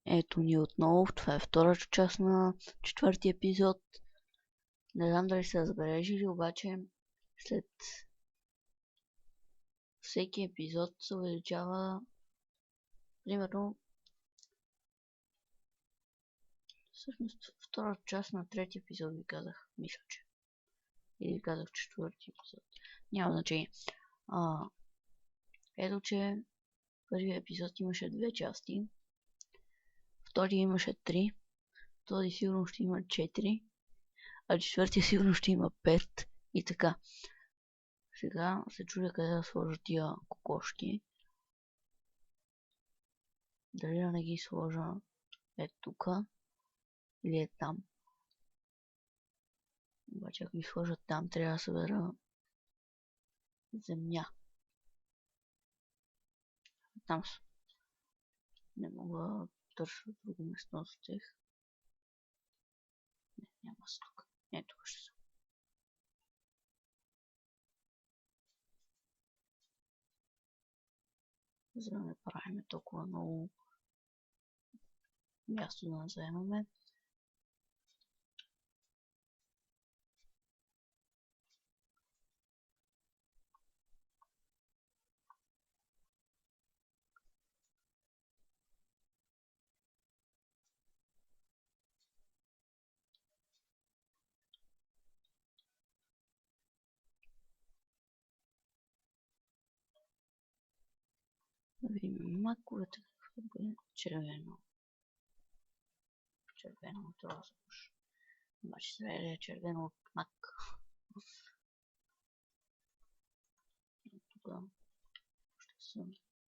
Ето ни отново, това е втората част на четвърти епизод. Не знам дали сте забележили, обаче след всеки епизод се увеличава, примерно, всъщност втората част на трети епизод ви казах, мисля, че. Или казах четвърти епизод. Няма значение. Ето, че първият епизод имаше две части, втория имаше три, този сигурно ще има 4, а четвъртия сигурно ще има 5 и така. Сега се чудя къде да сложа тия кокошки. Дали да не ги сложа тука или е там. Обаче ако ги сложа там, трябва да събера земя. Там са. Не мога да търся друго место за тях. Не, няма са тук. Тук ще са. За да не правим толкова много място да заемаме. Да видим маковете какво бъде. Червено. Червено от розовош. Обаче сега е червено от мак. Тук ще са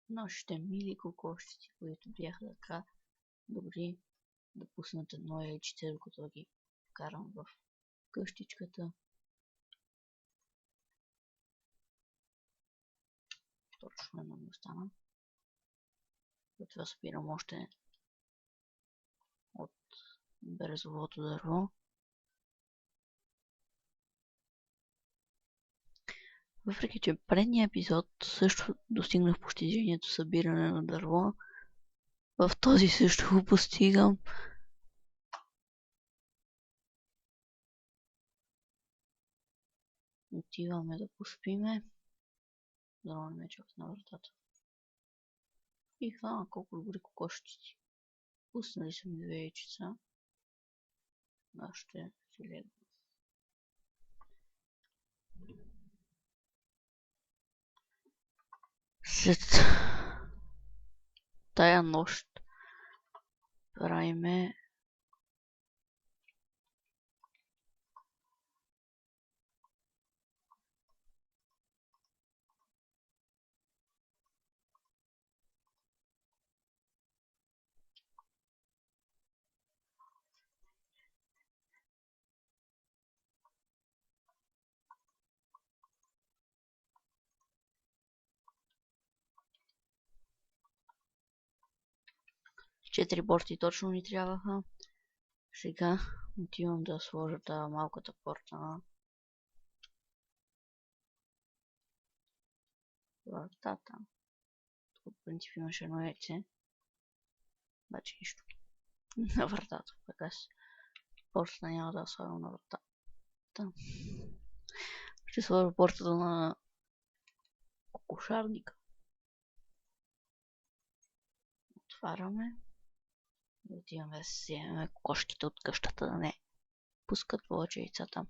нашите мили кокошци, които бяха така добри да пуснат едно яйчице, докато ги вкарам в къщичката. Точно едно ми остана. Това спирам още от березовото дърво. Въпреки че предния епизод също достигнах постижението събиране на дърво, в този също го постигам. Отиваме да поспиме. Дано не ме чакат на вратата. И колко добри кокошчици. Пуснали са ми две яйчица. Аз ще си легна. След тая нощ правиме четири порти точно ни трябваха. Сега отивам да сложа тази малката порта на вратата. Тук в принцип имаше едно яйце. Обаче нищо. На вратата. Така си. Портата няма да слагам на вратата. Ще сложа портата на кокошарника. Отваряме. И отиваме да си вземем кокошките от къщата, да не пускат повече яйца там.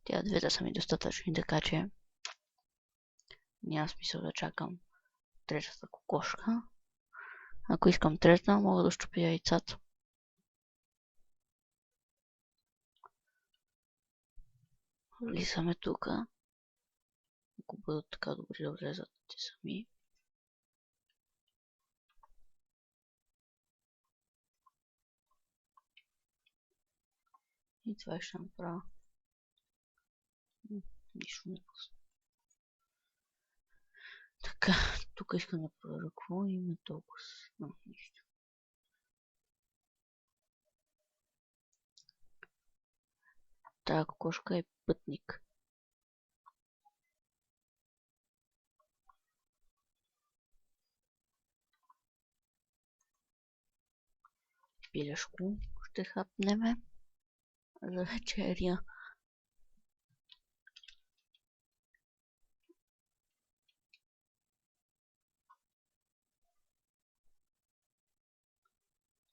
Тя двете са ми достатъчни, така че няма смисъл да чакам третата кокошка. Ако искам трета, мога да щупя яйцата. Влизаме тук. Ако бъдат така добри да влезат те сами. И това ще направя. Нищо не пусна. Така, тук искам да проверя какво има толкова. Нищо. Тая кокошка е пътник. Пилешко ще хапнеме за вечеря.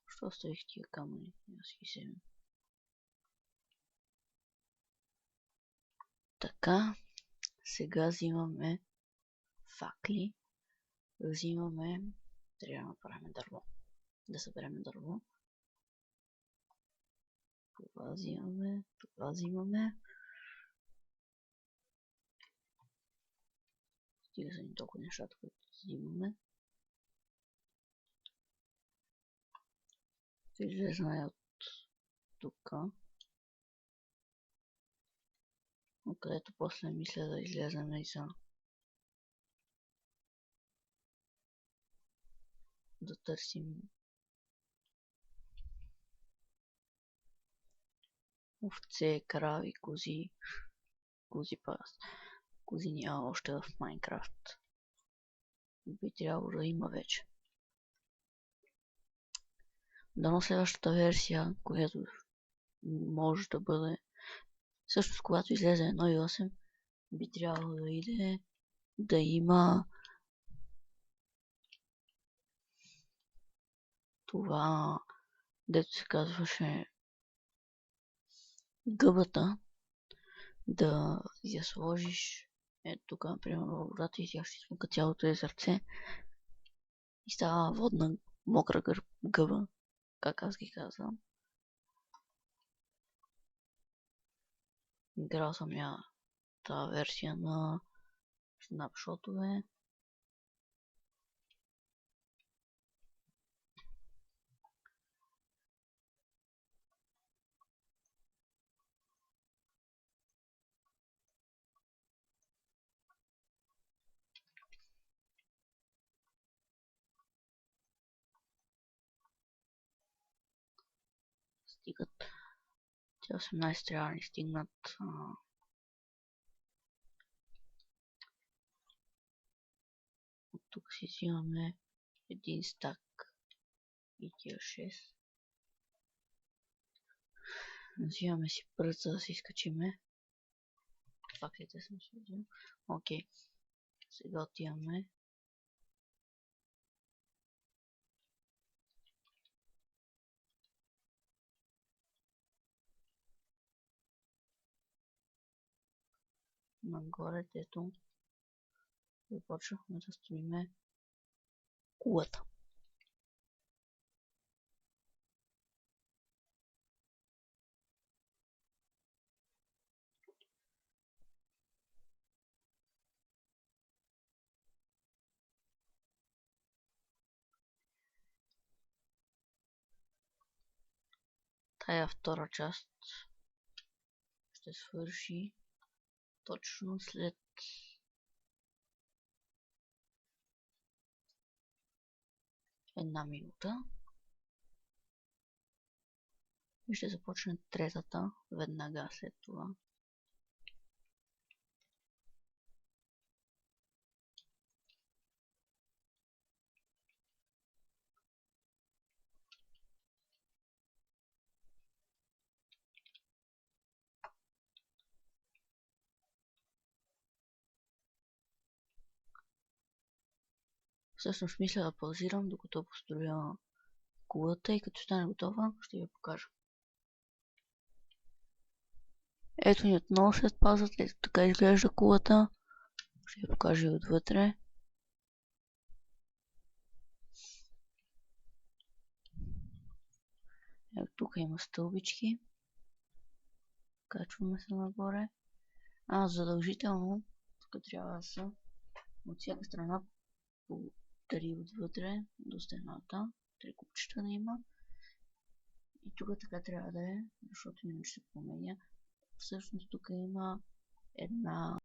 Що оставих тия камъни? Аз ги вземем. Така, сега взимаме факли. Взимаме... Трябва да направим дърво. Да съберем дърво. Това взимаме. Това взимаме. Стига са ни толкова нещата, които взимаме. Излезна от тук. Където после мисля да излезем и за да търсим овце, крави, кози. Кози пас. Кози няма още в Майнкрафт. Би трябвало да има вече. Дано следващата версия, която може да бъде всъщност когато излезе 1.8, би трябвало да иде да има това, дето се казваше гъбата, да я сложиш ето тук, например, във водата и тя ще измъка цялото езерце и става водна мокра гъба, как аз ги казвам. Играл съм я тази версия на снапшотове. Стигат. Те 18 трябва да ни стигнат. От тук си взимаме един стак и тия 6. Взимаме си пръст, за да си изкачиме. Фактите съм си взил. Окей. Сега отиваме. Нагоре, дето започнахме да строиме кулата. Тая втора част ще свърши точно след една минута. И ще започне третата веднага след това. Всъщност мисля да паузирам, докато построя кулата и като стане готова, ще ви покажа. Ето ни отново след паузата, ето така изглежда кулата. Ще ви покажа и отвътре. Ето тук има стълбички. Качваме се нагоре. Задължително тук трябва да са от всяка страна по 3 отвътре до стената. 3 купчета да има. И тук така трябва да е, защото иначе се променя. Всъщност тук има една